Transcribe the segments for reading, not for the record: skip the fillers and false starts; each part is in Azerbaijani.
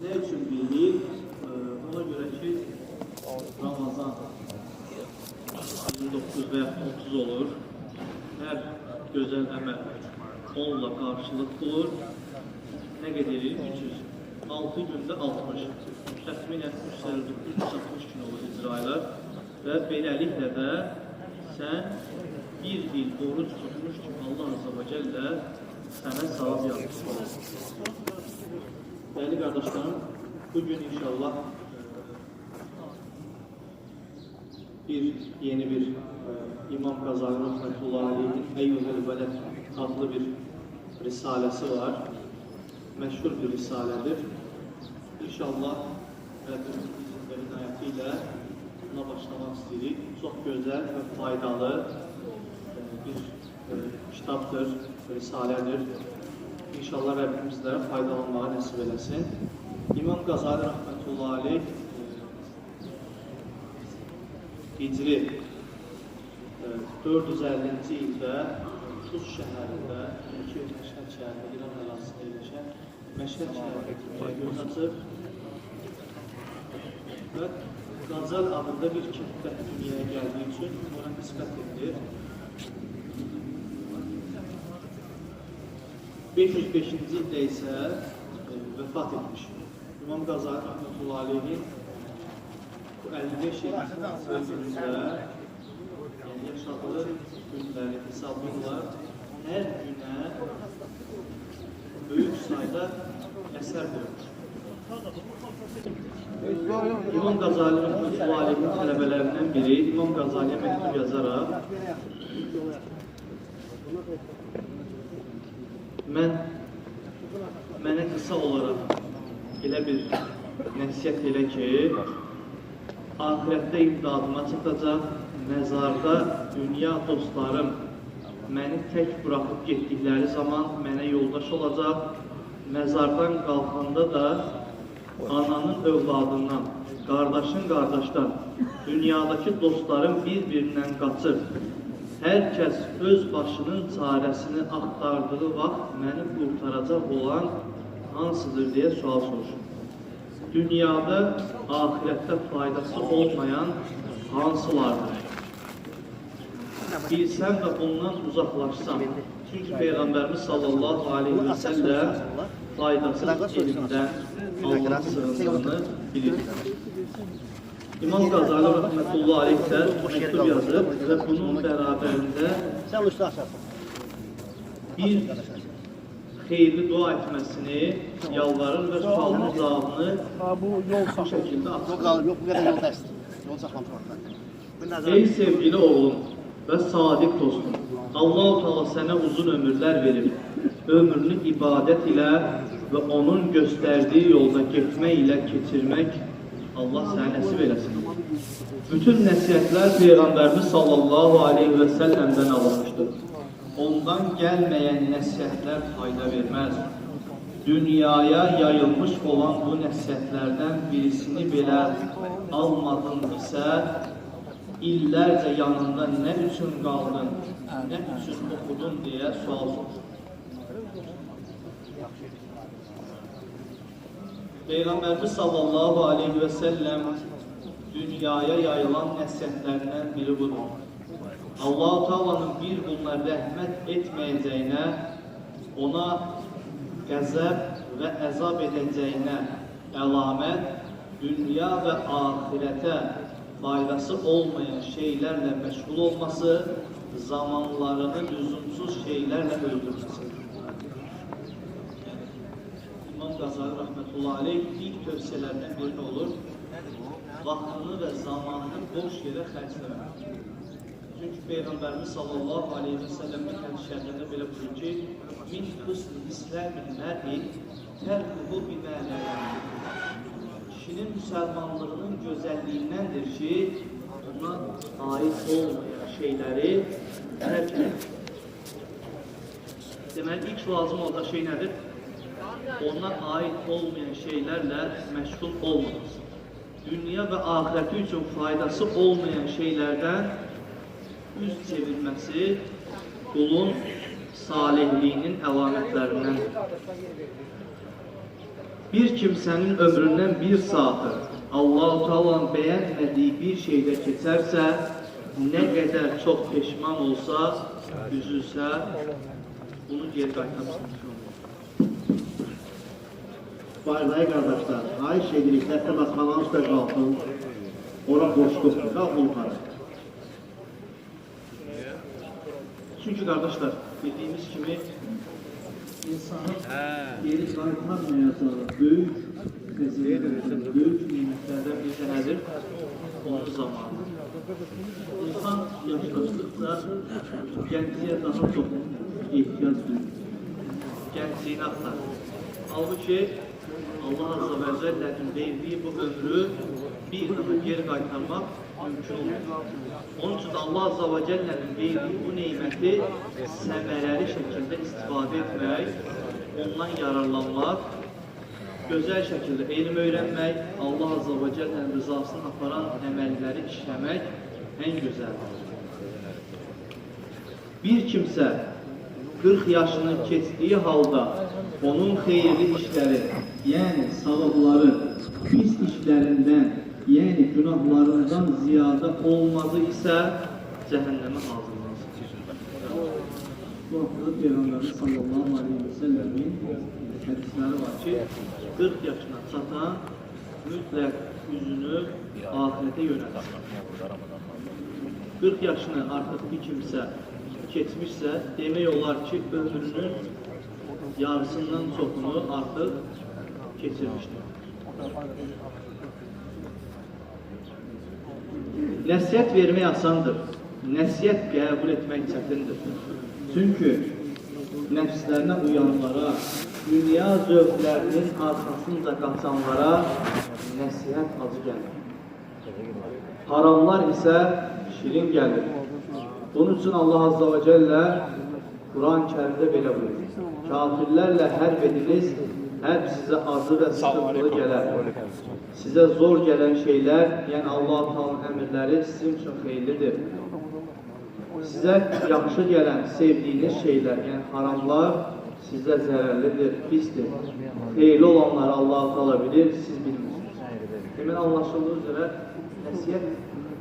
Ne üçün bilir? Ona göre ki Ramazan 29 veya 30 olur. Her güzel əməl onunla karşılık bulur. Ne kadar 306 günde 60. Təxminən 360 gün olur icraylar. Və beləliklə də sən bir il oruç tutmuş ki Allah Azze ve Celle sənə savab yazmış. Değerli kardeşlerim, bugün inşallah yeni bir İmam Gazali Rahmetullahi Aleyh'in Eyyuhel Veled adlı bir risalesi var. Meşhur bir risaledir. İnşallah Rabbimizin inayetiyle buna başlamak istedik. Çok güzel ve faydalı bir kitaptır, risaledir. İnşallah Rabbimizlere faydalanmağı nasip eylesin. İmam Gazali Rahmetullahi Aleyh Hicri 450. ildə Tuz şəhərində, Məşhəd şəhərində, İran ərazisində yerləşən Məşhəd şəhərində göz açır və Qazal adında bir kənddə dünyaya gəldiyi üçün ona nisbət edilir. 505-ci ildə isə vəfat etmiş. İmam Gazali Rahmetullahi Aleyhin bu 55 il ömründə yaşadığı günləri hesablayırlar. Hər günə böyük sayda əsər qoymuş. İmam Gazali Rahmetullahi Aleyhin tələbələrindən biri İmam Gazaliyə məktub yazaraq mənə qısa olaraq elə bir nəsiyyət elə ki, ahirətdə imdadıma çatacaq, məzarda dünya dostlarım məni tək bırakıp getdikləri zaman mənə yoldaş olacaq, məzardan qalxanda da ananın övladından, qardaşın qardaşdan, dünyadakı dostlarım bir-birindən qaçır. Hər kəs öz başının çarəsini axtardığı vaxt məni qurtaracaq olan hansıdır deyə sual soruşur. Dünyada, ahirətdə faydası olmayan hansılardır? Bilsən və ondan uzaqlaşsan. Çünki Peyğəmbərimiz sallallahu aleyhi və səlləm faydasız elimdən Allah'ın sığındığını bilir. İmam Gazali Rahmetullahi Aleyh də məktub yazıb və bunun bərabərində bir xeyirli dua etməsini yalvarır və sualın cavabını bu şəkildə açır. Ey sevgili oğlum və sadiq dostum, Allah-u Teala sənə uzun ömürlər verir. Ömrünü ibadət ilə və onun göstərdiyi yolda getmək ilə keçirmək Allah sənə nəsib eləsin. Bütün nəsiyyətlər Peyğəmbərimiz sallallahu aleyhi və səlləmdən alınmışdır. Ondan gəlməyən nəsiyyətlər fayda verməz. Dünyaya yayılmış olan bu nəsiyyətlərdən birisini belə almadın isə illərcə yanında nə üçün qaldın, nə üçün oxudun deyə sual soruşur. Peyğəmbərimiz sallallahu aleyhi və səlləm dünyaya yayılan nəsiyyətlərindən biri budur. Allah-u Teala'nın bir quluna rəhmət etməyəcəyinə, ona qəzəb və əzab edəcəyinə əlamət, dünya və ahirətə faydası olmayan şeylərlə məşğul olması, zamanlarını lüzumsuz şeylərlə öldürməsi. İmam Gazali Rahmetullahi Aleyh ilk tövsiyələrdən biri olur, vaxtını və zamanını boş yerə xərcləmək. Çünki Peyğəmbərimiz sallallahu aleyhi və səlləm bir hədis-şərifində belə buyurur ki, min husni İsləmin mər'i tərkubu bimələyədir. Kişinin müsəlmanlığının gözəlliğindəndir ki, ona ait olmayan şeyləri tərk edir. Deməli, ilk lazım olan şey nədir? Ona ait olmayan şeylərlə məşğul olmaması. Dünya və ahirəti üçün faydası olmayan şeylərdən üz çevirməsi qulun salihliyinin əlamətlərindəndir. Bir kimsenin ömründen bir saati Allah-u Teala'nın beğenmediği bir şeyde geçerse, ne kadar çok peşman olsa, üzülse, bunu geri qaytarmasın. Bayırlayı qardaşlar, xahiş edirik, dəstə basmanın üstə qalsın. Ora boşluqdur, qalsın yuxarı. Çünkü kardeşler, dediğimiz gibi insanın geri Qaytarmayasa böyük xəzinələrdən, böyük nimetlerden bir tanedir. Onun zamanı. İnsan yaşlaştıkça gençliğe daha çok ihtiyaç duyuyor. Gençliğini aktar. Halbuki Allah Azze ve Celle'nin verdiği bu ömrü bir daha geri qaytarmak mümkün olmuyor. Onun için Allah Azze ve Celle'nin verdiği bu nimeti səmərəli şekilde istifade etmek, ondan yararlanmak, güzel şekilde elm öğrenmek, Allah Azze ve Celle'nin rızasını aparan əməlləri işlemek en güzeldir. Bir kimse 40 yaşını geçtiği halda onun hayırlı işleri, yani savabları, pis işlerinden, yani günahlarından ziyade olmadı ise cehenneme hazırlansın. Bu haftada Peyğəmbər sallallahu aleyhi ve sellemin Hadisləri var ki, 40 yaşına çatan mütləq üzünü ahirete yönəltir. 40 yaşını artıq bir kimsə keçmişsə, demək olar ki, ömrünün yarısından çoxunu artıq keçirmişdir. Nəsihət vermək asandır, nəsihət qəbul etmək çətindir. Çünkü nəfslərinə uyanlara, dünya zövqlərinin arxasınca qaçanlara nəsihət acı gəlir. Haramlar isə şirin gəlir. Bunun için Allah Azze ve Celle Kur'an-ı Kerim'de belə buyurur. Kafirlərlə hərb ediniz, hərb sizə acı və sıkıntılı gələr. Sizə zor gələn şeylər, yəni Allah-u Teala'nın əmrləri sizin üçün xeyirlidir. Sizə yaxşı gələn, sevdiyiniz şeylər, yəni haramlar sizə zərərlidir, pisdir. Xeyirli olanları Allah-u Teala bilir, siz bilmirsiniz. Demək anlaşıldığı üzrə nəsihət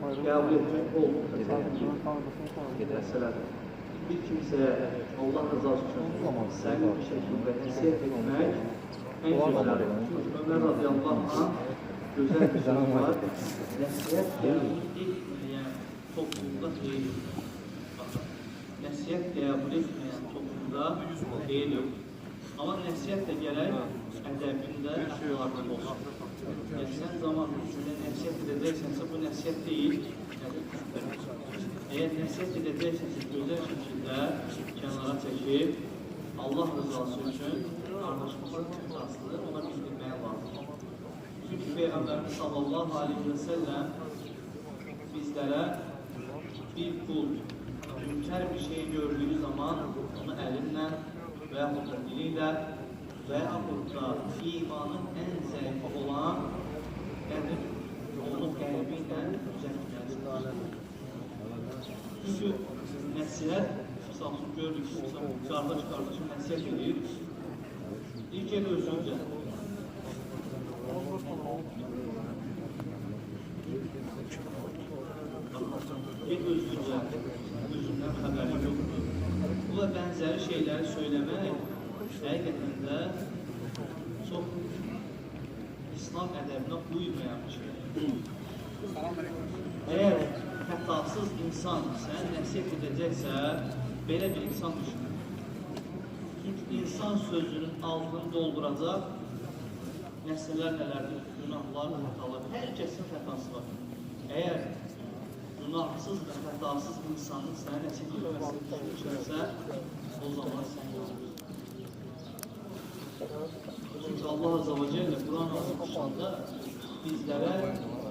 qəbul etmək olmuşsa məsələdir. Bir kimsəyə Allah rızası üçün səmimi bir şəkildə nəsihət etmək en güzəlidir. Çünki Ömər radiyallahu anh gözəl bir söz var. Nəsihət qəbul etməyən toplumda xeyir yoxdur. Nəsihət qəbul etməyən toplumda xeyir yoxdur. Amma nəsihət də gərək ədəbində əxlaqlı olsun. Yəni sən zaman içində nəsihət edəcəksənsə, bu nəsihət deyil, eğer nəsihət edəcəksənsə, gözəl şəkildə kənara çəkib, Allah rızası üçün qardaşımızın rızasını ona bildirməyə lazımdır. Çünki Peyğəmbərimiz sallallahu aleyhi ve sellem bizlərə bir qul münker bir şey gördüğü zaman onu elinlə və yaxud da diliyle və yaxud da imanın en zəifi olan nədir? Onu qəlbi ilə düzəltməlidir. Çünki nəsihət, misal gördük ki, qardaş-qardaşın nəsihət edir. İlk el özüncə. Bir özüncə, özündən xəbəri yoxdur. Bu və bənzəri şeyləri söyləmək həqiqətən də çox İslam ədəbinə uymayan bir şeydir. Eğer xətasız insan sən nəsihət edəcəksə, belə bir insan düşünür. Çünki insan sözünün altını dolduracaq məsələlər nələrdir? Günahlar, xətalar. Hər kəsin xətası var. Eğer günahsız və xətasız insanın sənə nəsihət etməsini düşünürsə, o zaman sən yoxdur. Çünki Allah Azze ve Celle Kur'an-ı Azimüşşan'da bizlərə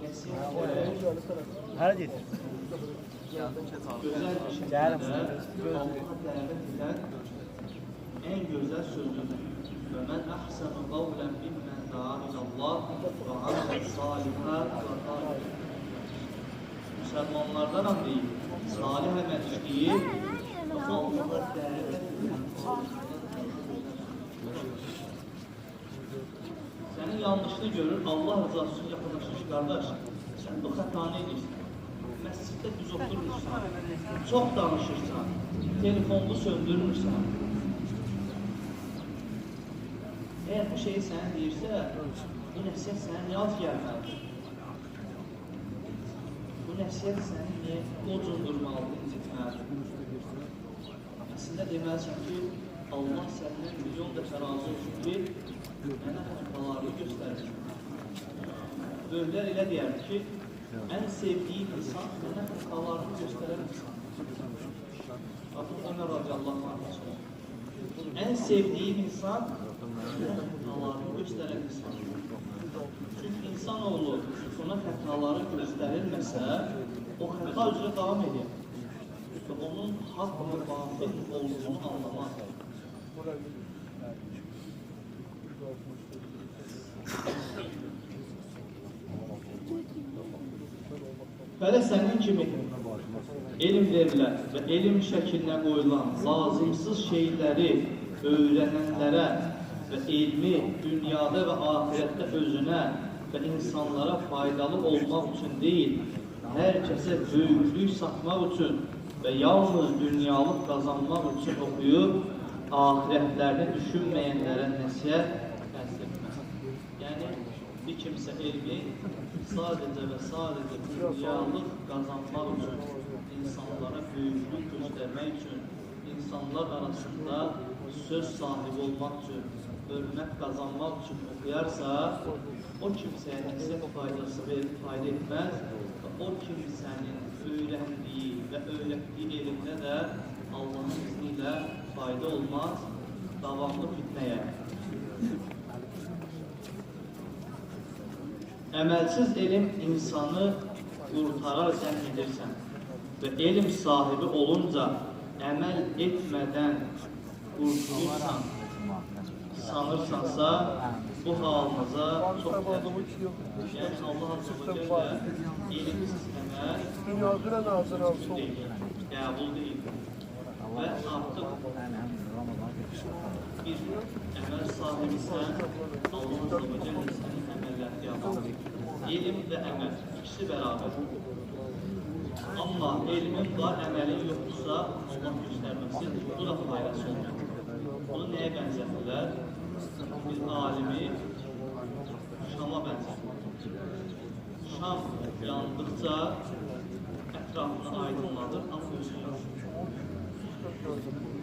nəsihət edərək güzel bir şekilde Allah'a dəvət edən en güzel sözüdür. Və mən əhsənu qavlən bimmən da'a ilallah və amel salihət və qalib. Müsəlmanlardan deyil, salih əməl işləyib və Allah'a dəvət edən. yanlışını görür, Allah rızası üçün yaxınlaşır ki, qardaş, sən bu xətanı edirsən. Məsciddə düz oturmursan, çox danışırsan, telefonunu söndürmürsən. Eğer bu şeyi sənə deyirsə, bu nəsiyyət sənə niyə az gəlməlidir? Bu nəsiyyət səni niyə qocundurmalıdır, incitməlidir? Əslində deməlisən ki, Allah səndən milyon dəfə razı olsun ki, mənə xətalarını göstərir. Böyüklər elə deyərdi ki, ən sevdiyim insan mənə xətalarını göstərər insan. Artıq Ömər radiyallahu anh. Ən sevdiyim insan mənə xətalarını göstərər insan. Çünki insanoğlu ona xətaları göstərilməsə, o xəta üzrə davam edir. Və onun haqq və batil olduğunu anlamaz. Belə sənin kimi elm verilən və elm şəklinə qoyulan lazımsız şeyləri öyrənənlərə və elmi dünyada və ahirətdə özünə və insanlara faydalı olmaq üçün deyil, hər kəsə böyüklük satmaq üçün və yalnız dünyalıq qazanmaq üçün oxuyub, ahirətlərini düşünməyənlərə nəsihət etməz. Yəni, bir kimsə elmi sadəcə və sadəcə dünyalıq qazanmaq üçün, insanlara böyüklük göstərmək üçün, insanlar arasında söz sahibi olmaq üçün, hörmət qazanmaq üçün oxuyarsa, o kimsəyə nəsihət fayda etməz və o kimsənin öyrəndiyi və öyrətdiyi elmdə də Allahın izni ilə fayda olmaz, davamlı fitnəyə. Əməlsiz elm insanı qurtarar sən edirsən və elm sahibi olunca əməl etmədən qurtulursan, sanırsansa, bu halınıza çox təbii. Yəni, Allah Azze və Cəllə elmsiz əməl deyil, qəbul deyil. Və artıq bir əməl sahibisən, Allah Azze və Cəllə sənin əməlləri qəbul deyil. Elm və əməl, ikisi bərabər. Amma elmin var, əməlin yoxdursa, Allah göstərməsin, bu da faydası olmuyor. Bunu nəyə bənzədirlər? Bir alimi şama bənzədir. Şam yandıqca ətrafını aydınladır, amma özünü yandır.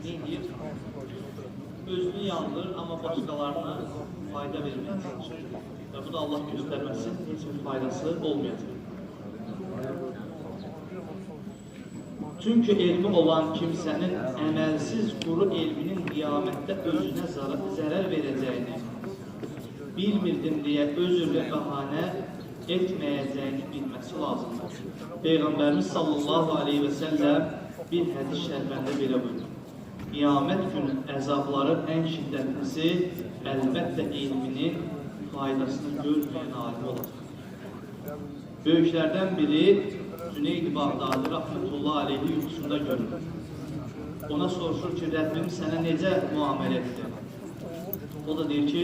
Neydir? Özünü yandır, amma başqalarına fayda verməyə çalışır. Və bu da Allah göstərməsin, heç bir faydası olmayacaq. Çünki elmi olan kimsənin əməlsiz quru elminin qiyamətdə özünə zərər verəcəyini, bilmirdim deyə özür və bəhanə etməyəcəyini bilməsi lazımdır. Peyğəmbərimiz sallallahu aleyhi və səlləm bir hədis şərifində belə buyurur. Qiyamət günü əzabların ən şiddətlisi əlbəttə elminin faydasını görməyən alim olacaq. Böyüklərdən biri Cüneyd-i Bağdadi Rahmetullah aleyhi yuxusunda görünür. Ona soruşur ki, Rəbbim sənə necə müamilə etdi? O da deyir ki,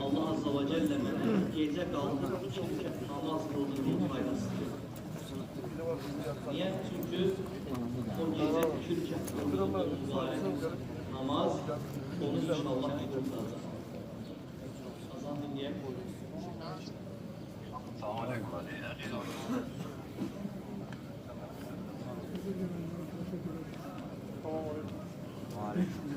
Allah Azze və Cəllə mənə gecə qaldırıb 2 rükət namaz qıldığının faydasıdır. Niyə? Çünki o gecə 2 rükət qıldığının mübarək namaz onu inşallah qıldıracaq. Azan dinləyək. Selamun Aleyküm.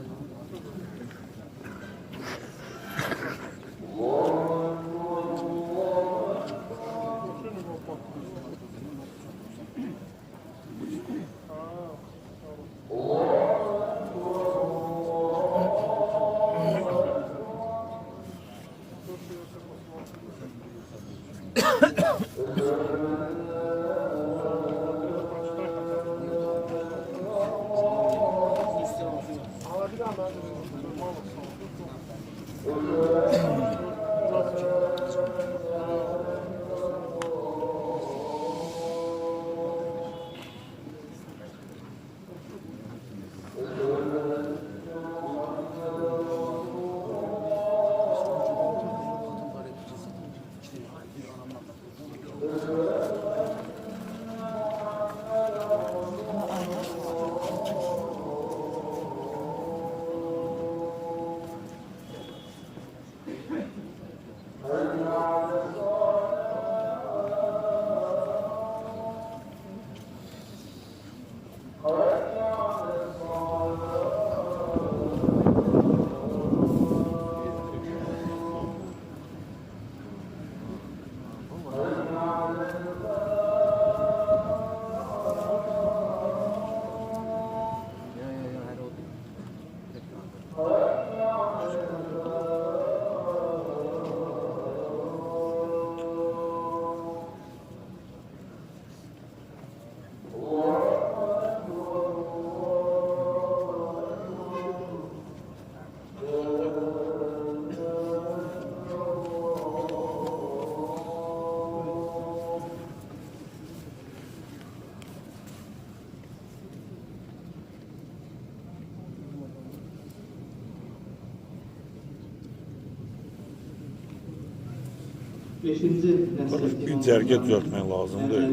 Beşinci nəsihət Bir cərgə düzəltmək lazımdır.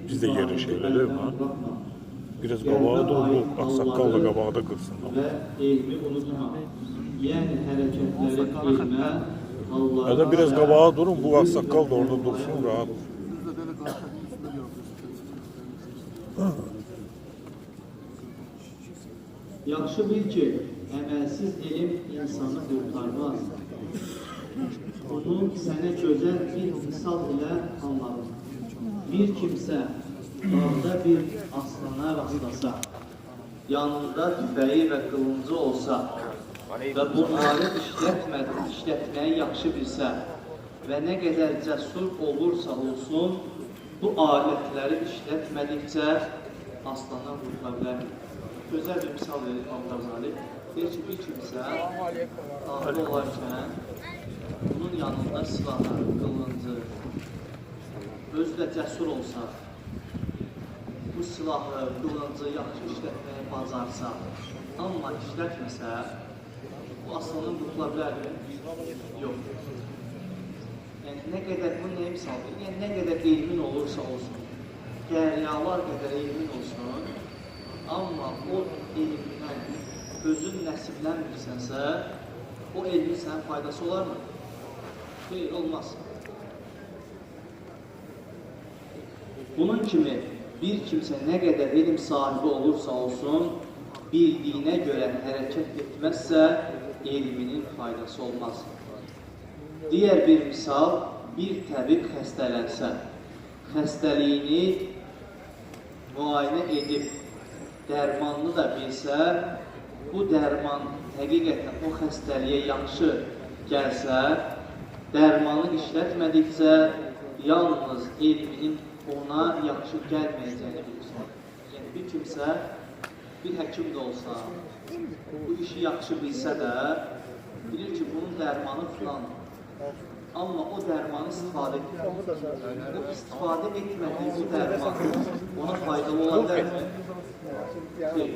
Biz də yerli şeylər deyil mi? Biraz qabağa dur, bu ağsaqqal da qabağda qırsın. Və elmi unutma. Yəni hərəkətləri elmə, Allah'a... Ya da biraz qabağa durun, bu ağsaqqal da orada dursun, rahat. Yaxşı bil ki, əməlsiz elm insanı qurtarmaz. Bunu sənə gözəl bir misal ilə anladım. Bir kimsə dağda bir aslana rastlasa, yanında tüfəyi və qılıncı olsa və bunları işlətməyi yaxşı bilsə və nə qədər cəsur olursa olsun, bu alətləri işlətmədikcə aslana vurula bilər. Gözəl bir misal verir Altazali. Deyir ki, bir kimsə dağda olarkən bunun yanında silahı, qılıncı, özü də cəsur olsa, bu silahı, qılıncı yaxşı işlətməyi bacarsa, amma işlətməsə, bu aslanın qutula bilərmi? Yox. Yəni, nə qədər, bu nəyə misal verir? Yəni, nə qədər elmin olursa olsun, dəryalar qədər elmin olsun, amma o elmindən özün nəsiblənmirsənsə, o elmin sənin faydası olarmı? Xeyr, olmaz. Bunun kimi bir kimsə nə qədər elm sahibi olursa olsun, bildiyinə görə hərəkət etməzsə, elminin faydası olmaz. Digər bir misal, bir təbib xəstələnsə, xəstəliyini müayinə edib, dərmanını da bilsə, bu dərman həqiqətən o xəstəliyə yaxşı gəlsə, dərmanı işlətmədikcə, yalnız elminin ona yaxşı gəlməyəcəyini bilirsən. Yəni, bir kimsə, bir həkim də olsa, bu işi yaxşı bilsə də, bilir ki, bunun dərmanı filandır. Amma o dərmanı istifadə edir. O istifadə etmədiyi bu dərman ona faydalı ola bilərmi? Xeyr.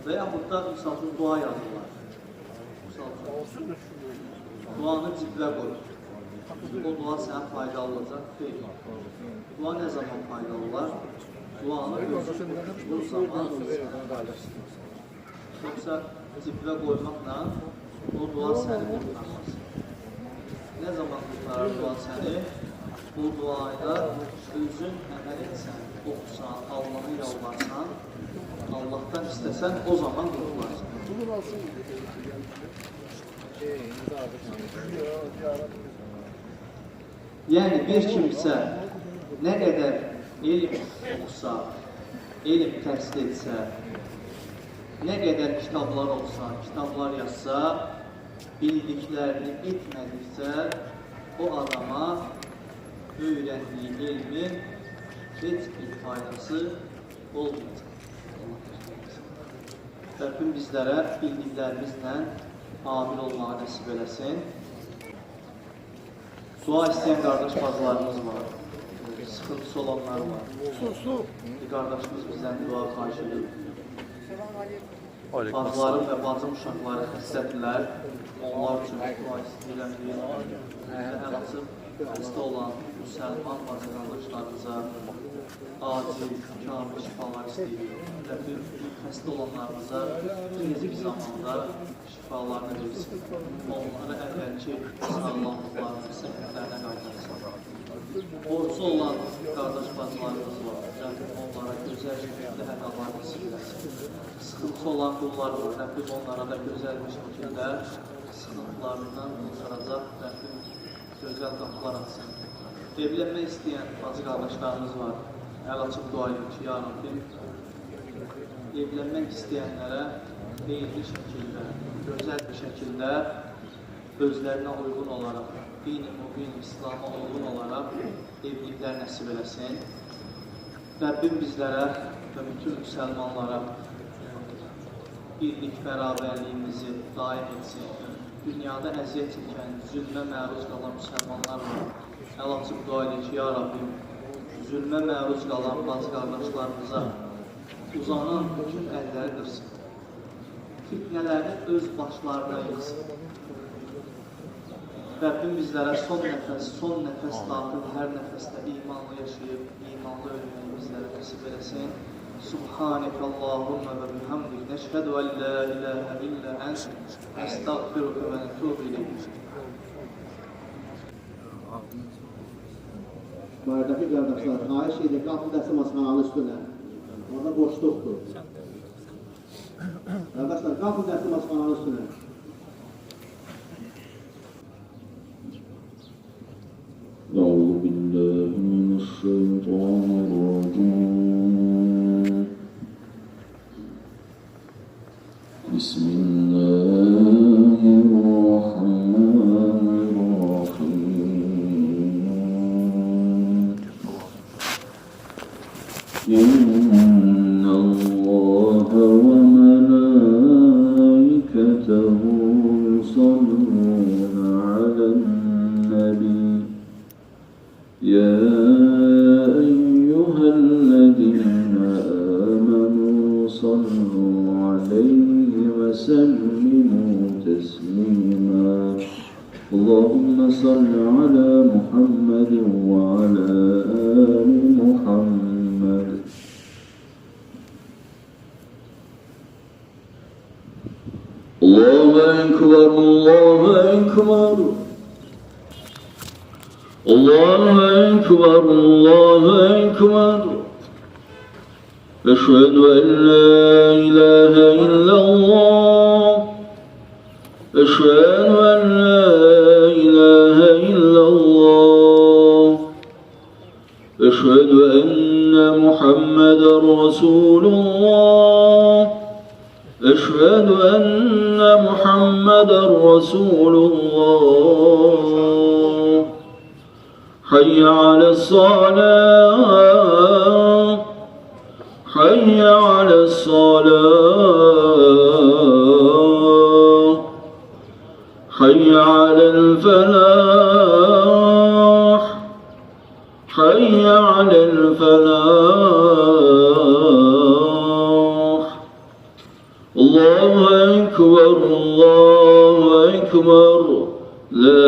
Və yaxud da, misal üçün, dua yazırlar. Misal üçün, duanı ciblə qoyur. O dua sənə faydalı olacaq. Xeyr. Dua nə zaman faydalı olar? Duanı bu zaman yoxsa ciblə qoymaqla o dua səni qurtarmaz. Nə zaman qurtarar dua səni? Bu duayla özün əməl etsən, oxusan, Allah'ı yalvarsan, Allah'tan istəsən, o zaman qurtularsan. Yəni, bir kimsə nə qədər elm oxusa, elm təhsil etsə, nə qədər kitablar olsa, kitablar yazsa, bildiklərini etmədikcə, o adama öyrəndiyi elmin heç bir faydası olmayacaq. Rəbbim bizlərə bildiklərimizlə amil olmağı nəsib eləsin. Dua istəyən qardaş bacılarımız var, sıxıntısı olanlar var. Bir qardaşımız bizdən dua xahiş edir. Bacılarım və bacım uşaqları xəstədirlər, onlar üçün dua istəyirəm. Əl açıb xəstə olan müsəlman bacı qardaşlarımıza acil, kamil şifalar istəyirik. Rəbbim xəstə olanlarımıza tez zamanda şifalarını versin. Onları əvvəlki sağlamlıqlarını, səhətlərinə qaytarsın. Borcu olan qardaş bacılarımız var. Rəbbim onlara gözəl şəkildə hədalar nasib eləsin. Sıxıntısı olan qullar var. Rəbbim onlara da gözəl bir şəkildə sıxıntılarından qurtaracaq. Rəbbim gözəl qapılar açsın. Evlənmək istəyən bacı qardaşlarımız var. Əl açıb dua edin ki, ya Rabbim, evlənmək istəyənlərə xeyirli şəkildə, gözəl bir şəkildə özlərinə uyğun olaraq, dini mübin, İslam'a uyğun olaraq evliliklər nəsib eləsin. Rəbbim bizlərə və bütün müsəlmanlara birlik, bərabərliyimizi daim etsin. Dünyada əziyyət çəkən, zülmə məruz qalan müsəlmanlar var. Əl açıb dua edin ki, ya Rabbim, zülmə məruz qalan bacı qardaşlarımıza uzanan bütün əlləri qırsın. Fitnələrini öz başlarına yıxsın. Rəbbim bizlərə son nəfəs daxil hər nəfəsdə imanlı yaşayıb, imanlı ölməyi bizlərə nəsib eləsin. Subhanəkə Allahumma və bihamdik, nəşhədu ən la iləhə illə əns, əstəğfiruka və nətubu iləyik. Baradakı qardaşlar, xahiş edir, qalxın dəstə masxananın üstünə. Orada boşluqdur. Qardaşlar, qalxın dəstə masxananın üstünə. أعوذ بالله من الشيطان الرجيم بسم الله الرحمن الرحيم إن الله وملائكته يصلون على النبي يا أيها الذين آمنوا صلوا عليه وسلموا تسليما اللهم صل على محمد وعلى آل محمد الله أكبر الله أكبر الله أكبر الله أكبر أشهد أن لا إله إلا الله أشهد أن لا إله إلا الله أشهد أن محمدا رسول الله أشهد أن محمدا رسول الله حي على الصلاة حي على الصلاة حي على الفلاح حي على الفلاح الله أكبر الله أكبر لا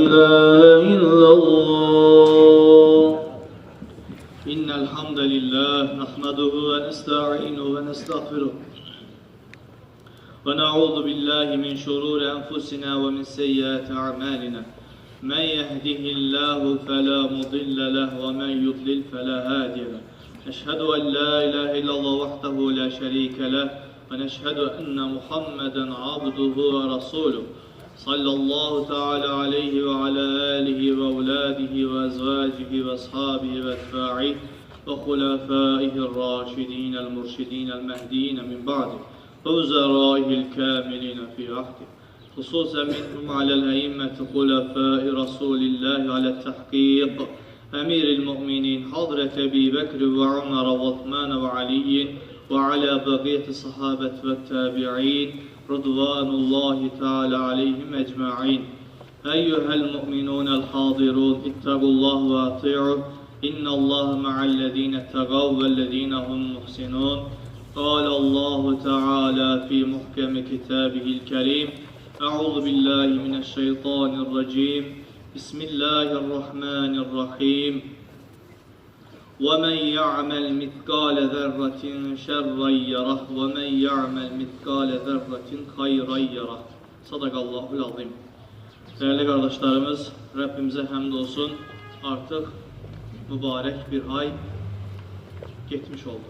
إله إلا الله إن الحمد لله نحمده ونستعينه ونستغفره ونعوذ بالله من شرور أنفسنا ومن سيئات أعمالنا من يهده الله فلا مضل له ومن يضلل فلا هادي له أشهد أن لا إله إلا الله وحده لا شريك له ونشهد أن محمدا عبده ورسوله صلى الله تعالى عليه وعلى آله وأولاده وأزواجه وأصحابه وأتباعه وخلفائه الراشدين المرشدين المهديين من بعده ووزرائه الكاملين في عهده خصوصا منهم على الأئمة خلفاء رسول الله على التحقيق أمير المؤمنين حضرة أبي بكر وعمر وعثمان وعلي وعلى بقية الصحابة والتابعين رضوان الله تعالى عليهم أجمعين أيها المؤمنون الحاضرون اتقوا الله وأطيعوا إن الله مع الذين اتقوا والذين هم محسنون قال الله تعالى في محكم كتابه الكريم أعوذ بالله من الشيطان الرجيم Bismillahirrahmanirrahim. وَمَنْ يَعْمَلْ مِثْقَالَ ذَرَّةٍ شَرًّا يَرَهُ وَمَنْ يَعْمَلْ مِثْقَالَ ذَرَّةٍ خَيْرًا يَرَهُ. Sadaqallahul azim. Değerli kardeşlerimiz, Rabbimize həmd olsun. Artıq mübarək bir ay getmiş oldu.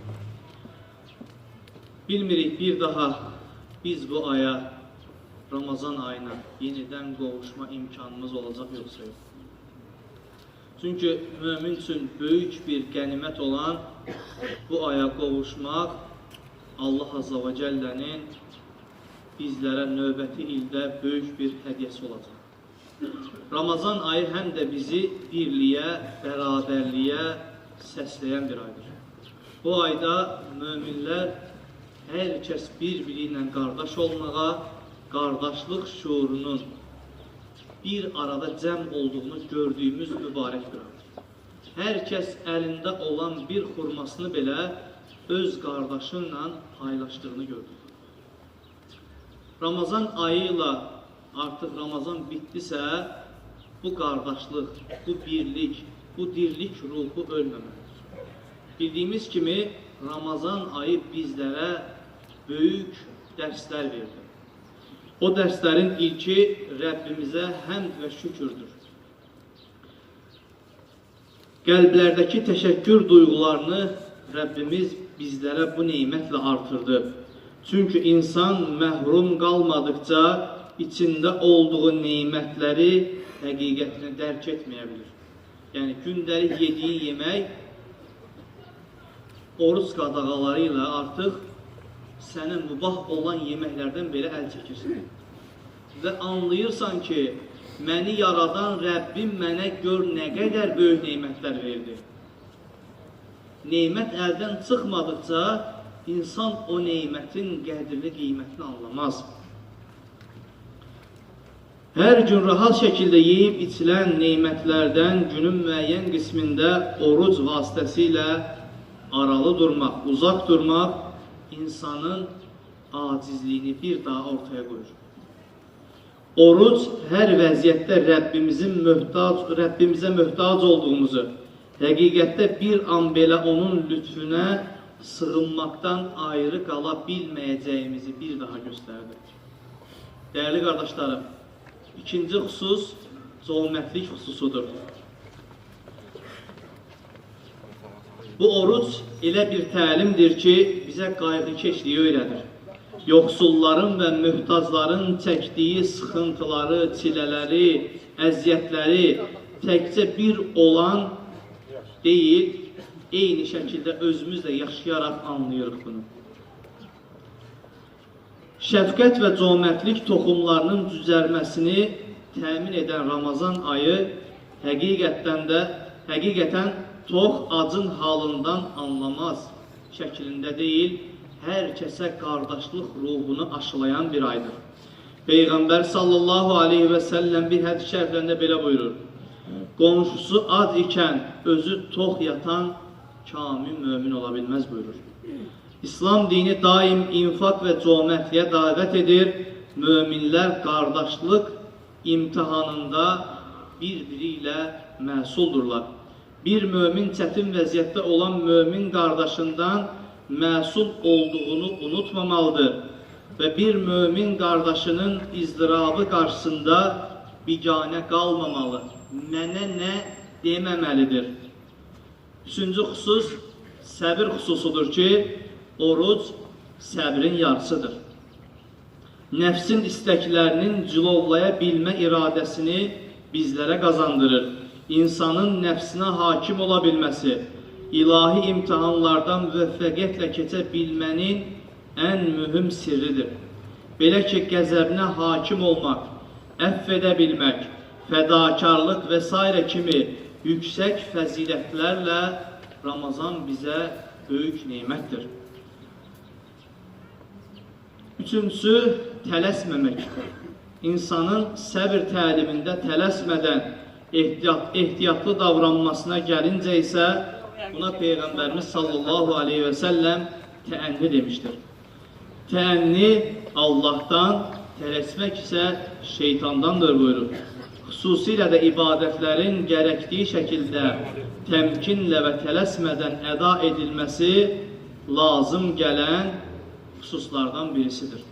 Bilmirik bir daha biz bu aya, Ramazan ayına yenidən qovuşma imkanımız olacaq yoxsa yox. Çünki mümin üçün böyük bir qənimət olan bu aya qovuşmaq Allah Azza və Cəllənin bizlərə növbəti ildə böyük bir hədiyyəsi olacaq. Ramazan ayı həm də bizi birliyə, bərabərliyə səsləyən bir aydır. Bu ayda möminlər hər kəs bir-biri ilə qardaş olmağa, qardaşlıq şuurunun bir arada cəm olduğunu gördüyümüz mübarək bir aydır. Hər kəs əlində olan bir xurmasını belə öz qardaşınla paylaşdığını gördük. Ramazan ayı ilə artıq Ramazan bitdisə, bu qardaşlıq, bu birlik, bu dirlik ruhu ölməməlidir. Bildiyimiz kimi Ramazan ayı bizlərə böyük dərslər verdi. O dərslərin ilki Rəbbimizə həmd və şükürdür. Qəlblərdəki təşəkkür duyğularını Rəbbimiz bizlərə bu neymətlə artırdı. Çünki insan məhrum qalmadıqca içində olduğu neymətləri həqiqətini dərk etməyə bilir. Yəni, gündəlik yediyi yemək oruç qadağaları ilə artıq sənə mübah olan yeməklərdən belə əl çəkirsən. Və anlayırsan ki, məni yaradan Rəbbim mənə gör nə qədər böyük neymətlər verdi. Neymət əldən çıxmadıqca insan o neymətin qədrini, qiymətini anlamaz. Hər gün rahat şəkildə yeyib içilən neymətlərdən günün müəyyən qismində oruc vasitəsilə aralı durmaq, uzaq durmaq insanın acizliyini bir daha ortaya qoyur. Oruc hər vəziyyətdə Rəbbimizə möhtac olduğumuzu, həqiqətdə bir an belə onun lütfüne sığınmaqdan ayrı qala bilməyəcəyimizi bir daha göstərdi. Değerli qardaşlarım, ikinci xüsus zolmətlik xüsusudur. Bu oruç elə bir təlimdir ki, bizə qayğıkeşliyi öyrədir. Yoxsulların və möhtacların çəkdiyi sıxıntıları, çilələri, əziyyətləri təkcə bir olan deyil, eyni şəkildə özümüzlə yaşayaraq anlayırıq bunu. Şəfqət və cömertlik toxumlarının cücərməsini təmin edən Ramazan ayı həqiqətən tox acın halından anlamaz şəklində deyil, hər kəsə qardaşlıq ruhunu aşılayan bir aydır. Peyğəmbər sallallahu aleyhi və səlləm bir hədis şəriflərində belə buyurur: qonşusu ac ikən özü tox yatan kamil mömin ola bilməz buyurur. İslam dini daim infak və cömertliyə dəvət edir. Möminlər qardaşlıq imtihanında bir-biri ilə məsuldurlar. Bir mömin çətin vəziyyətdə olan mömin qardaşından məsul olduğunu unutmamalıdır və bir mömin qardaşının izdırabı qarşısında biganə qalmamalı, mənə nə deməməlidir. Üçüncü xüsus səbir xüsusudur ki, oruc səbrin yarısıdır. Nəfsin istəklərinin cilovlaya bilmə iradəsini bizlərə qazandırır. İnsanın nəfsinə hakim ola bilməsi, ilahi imtihanlardan müvəffəqiyyətlə keçə bilmənin ən mühüm sirridir. Belə ki, qəzəbinə hakim olmaq, əff edə bilmək, fədakarlıq və s. kimi yüksək fəzilətlərlə Ramazan bizə böyük neymətdir. Üçüncüsü, tələsməmək. İnsanın səbir təlimində tələsmədən ehtiyatlı davranmasına gəlincə isə buna Peyğəmbərimiz sallallahu aleyhi və səlləm təənni demişdir. Təənni Allahdan, tələsmək isə şeytandandır buyurur. xüsusilə də ibadətlərin gərəkdiyi şəkildə təmkinlə və tələsmədən əda edilməsi lazım gələn xüsuslardan birisidir.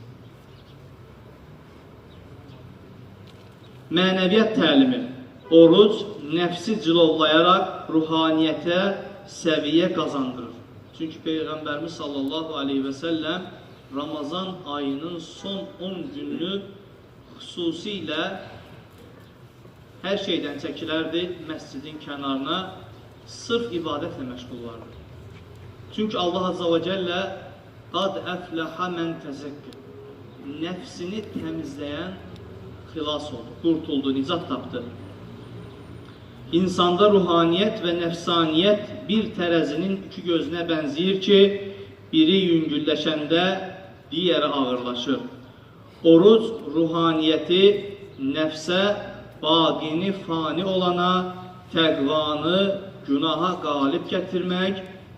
Mənəviyyat təlimi. Oruc nəfsi cilovlayaraq ruhaniyyətə səviyyə qazandırır. Çünki Peyğəmbərimiz sallallahu aleyhi və səlləm Ramazan ayının son 10 gününü xüsusilə hər şeydən çəkilərdi, məscidin kənarına sırf ibadətlə məşğul vardı. Çünki Allah Azza və Cəllə qad əfləhə mən təzəkkür, nəfsini təmizləyən xilas oldu, qurtuldu, nicat tapdı. İnsanda ruhaniyyət və nəfsaniyyət bir tərəzinin iki gözünə bənzəyir ki, biri yüngülləşəndə digəri ağırlaşır. Oruc ruhaniyyəti nəfsə, baqini fani olana, təqvanı günaha qalib gətirmək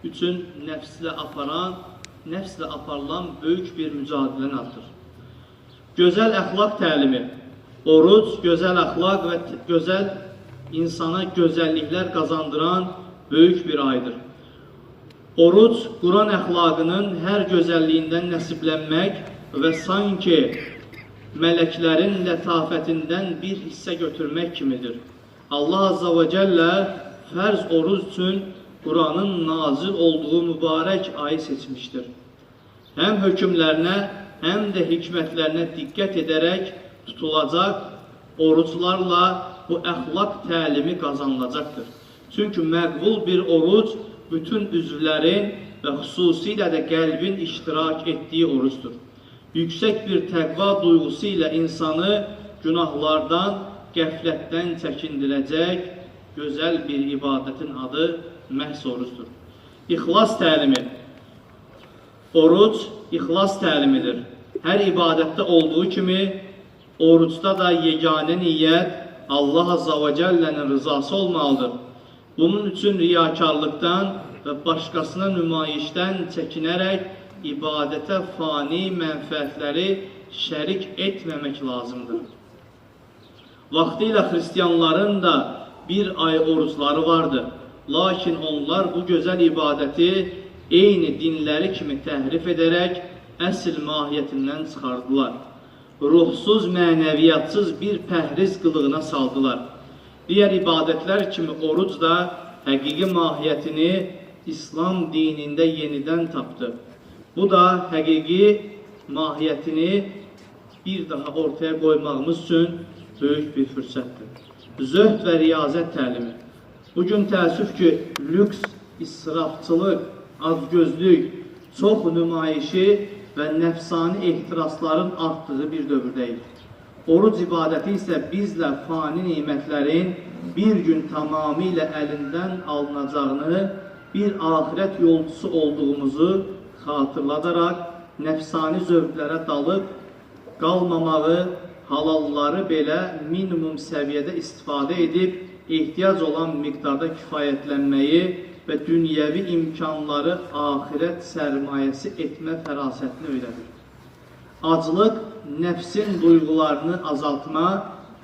üçün nəfslə aparılan böyük bir mücadiləni atır. Gözəl əxlaq təlimi. Oruc, gözəl əxlaq və gözəl insana gözəlliklər qazandıran böyük bir aydır. Oruc, Quran əxlaqının hər gözəlliyindən nəsiblənmək və sanki mələklərin lətafətindən bir hissə götürmək kimidir. Allah Azza və Cəllə fərz oruc üçün Quranın nazil olduğu mübarək ayı seçmişdir. Həm hökmlərinə, həm də hikmətlərinə diqqət edərək tutulacaq oruclarla bu əxlaq təlimi qazanılacaqdır. Çünki məqbul bir oruc bütün üzvlərin və xüsusilə də qəlbin iştirak etdiyi orucdur. Yüksək bir təqva duyğusu ilə insanı günahlardan, qəflətdən çəkindirəcək gözəl bir ibadətin adı məhz orucdur. İxlas təlimi. Oruc ixlas təlimidir. Hər ibadətdə olduğu kimi orucda da yeganə niyyət Allah Azza və Cəllənin rızası olmalıdır. Bunun üçün riyakarlıqdan və başqasına nümayişdən çəkinərək ibadətə fani mənfəətləri şərik etməmək lazımdır. Vaxtilə xristiyanların da bir ay orucları vardı. Lakin onlar bu gözəl ibadəti eyni dinləri kimi təhrif edərək əsl mahiyyətindən çıxardılar. Ruhsuz, mənəviyyatsız bir pəhriz qılığına saldılar. Digər ibadətlər kimi oruc da həqiqi mahiyyətini İslam dinində yenidən tapdı. Bu da həqiqi mahiyyətini bir daha ortaya qoymağımız üçün böyük bir fürsətdir. Zöhd və riyazət təlimi. Bugün təəssüf ki, lüks, israfçılıq, azgözlük, çox nümayişi və nəfsani ehtirasların artdığı bir dövrdəyik. Oruc ibadəti isə bizlə fani nimətlərin bir gün tamamilə əlindən alınacağını, bir ahirət yolcusu olduğumuzu xatırladaraq, nəfsani zövqlərə dalıb qalmamağı, halalları belə minimum səviyyədə istifadə edib, ehtiyac olan miqdarda kifayətlənməyi və dünyəvi imkanları ahirət sərmayəsi etmə fərasətini öyrədir. Aclıq, nəfsin duyğularını azaltma,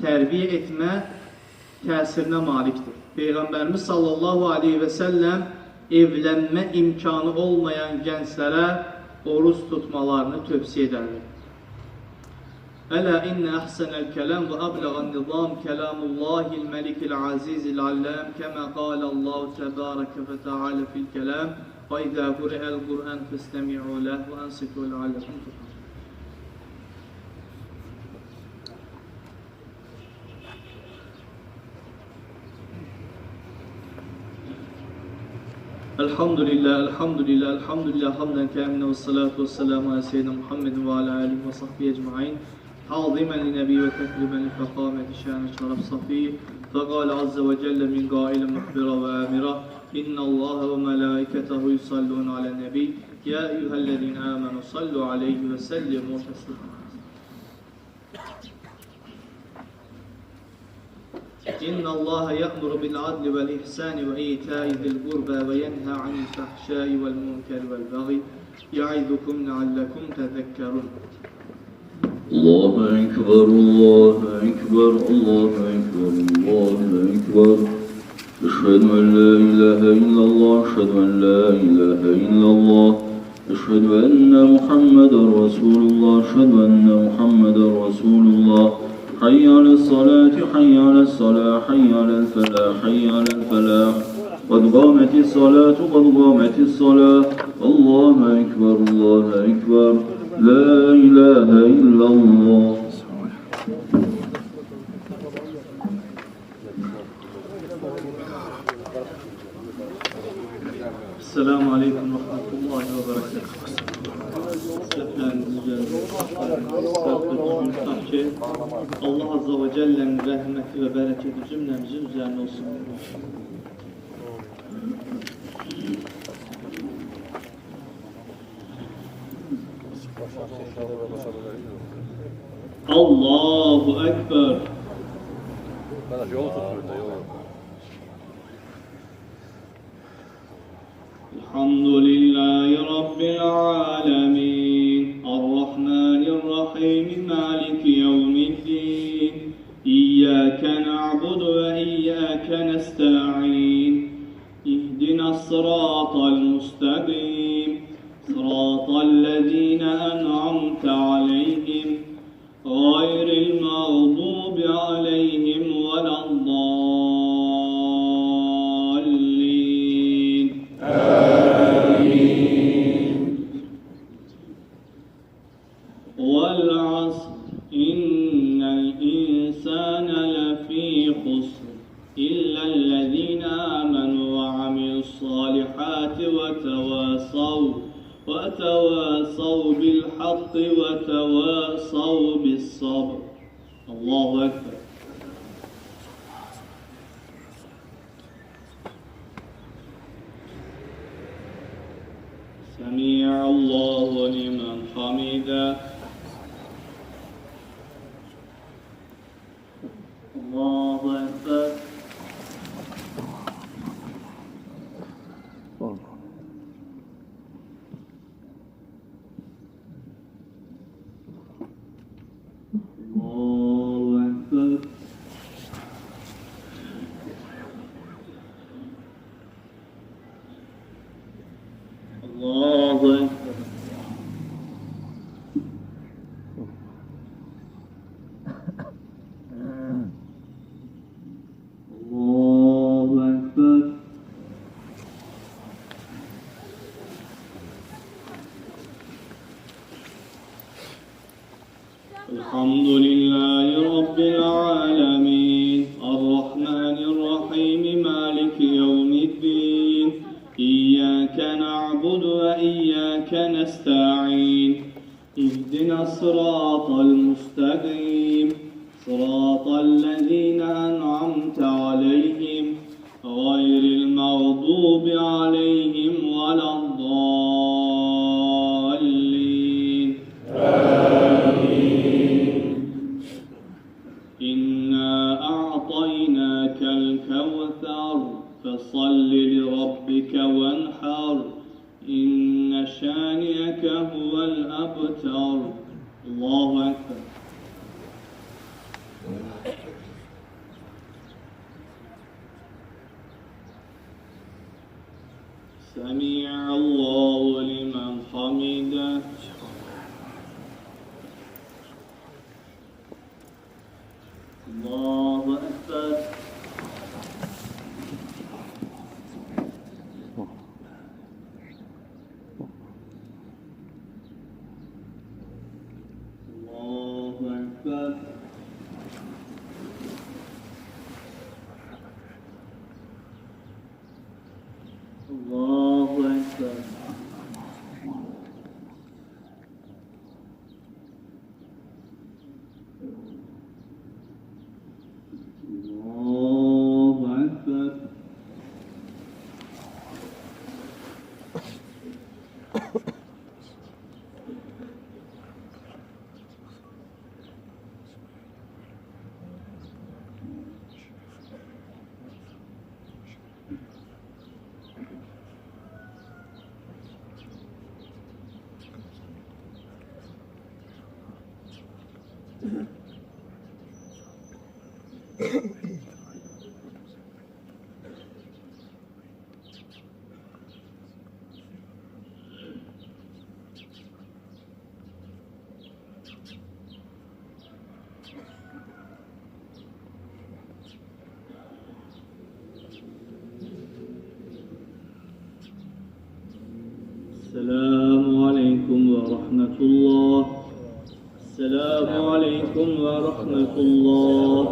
tərbiyə etmə təsirinə malikdir. Peyğəmbərimiz sallallahu aleyhi və səlləm evlənmə imkanı olmayan gənclərə oruç tutmalarını tövsiyə edərdi. Ələ innə əhsənəl kələm və əbləğən nizam kələmullahil məlikil azizil alləm kəmə qalallahu təbarəkə və təalə fil kələm və izə qurəəl Qur'an fəstəmi'u ləh və ənsikü ləalləkum turham. Elhamdülillah, hamdan kəminə və salatu və selamu alə seyyidina Muhammedin və alə alihi və sahbihi ecmain. تعظيما لنبي وتكريما لفخامة شان الشرف صفي فقال عز وجل من قائل مخبرا وآمرا إن الله وملائكته يصلون على النبي يا أيها الذين آمنوا صلوا عليه وسلموا تسليما. إن الله يأمر بالعدل والإحسان وإيتاء ذي القربى وينهى عن الفحشاء والمنكر والبغي يعظكم لعلكم تذكرون. الله أكبر الله أكبر الله أكبر الله أكبر أشهد أن لا إله إلا الله أشهد أن لا إله إلا الله أشهد أن محمدا رسول الله أشهد أن محمدا رسول الله حي على الصلاة حي على الصلاة حي على الفلاح حي على الفلاح قد قامت الصلاة قد قامت الصلاة الله أكبر الله أكبر لا إله إلا الله. Esselamu Aleyküm ve Rahmetullahi ve Berekatuhu. Hepiniz geldiniz. Düzgün tutaq ki, Allah Azze ve Celle'nin rəhməti və bərəkəti cümləmizin üzərinə olsun. Allahu Ekber. Elhamdülillahi Rabbil alemin. Errahmanirrahim. Maliki yevmiddin. İyyâke na'budu ve iyyâke nesta'in. İhdinas sıratal müstakim. Sıratal lezîne en'amte aleyhim. Gayril mağdubi aleyhim veleddallin. Amin. Vel asr innel insâne lefî khusr illellezîne âmenû ve amilussâlihâti ve tevasav bil hakkı ve tevasav bis sabr. Allahu Ekber. Semi'allahu limen hamide. Allahu Ekber. Allahu Ekber. Allahu Ekber. Allahu Ekber. Elhamdülillahi Rabbil alemin. Errahmanirrahim. Maliki yevmiddin. İyyâke na'budu ve iyyâke nesta'in. İhdinas sıratal müstakim. Sıratal lezîne en'amte aleyhim. Gayril mağdubi aleyhim veleddallin. İnna a'taynakel kevser fesalli li rabbike venhar. İnne şâniyeke huvel abtar. Allahu Ekber. Semi'allahu limen hamide. Allahu Ekber. Allahu Ekber. Allahu Ekber. السلام عليكم ورحمة الله. السلام عليكم ورحمة الله.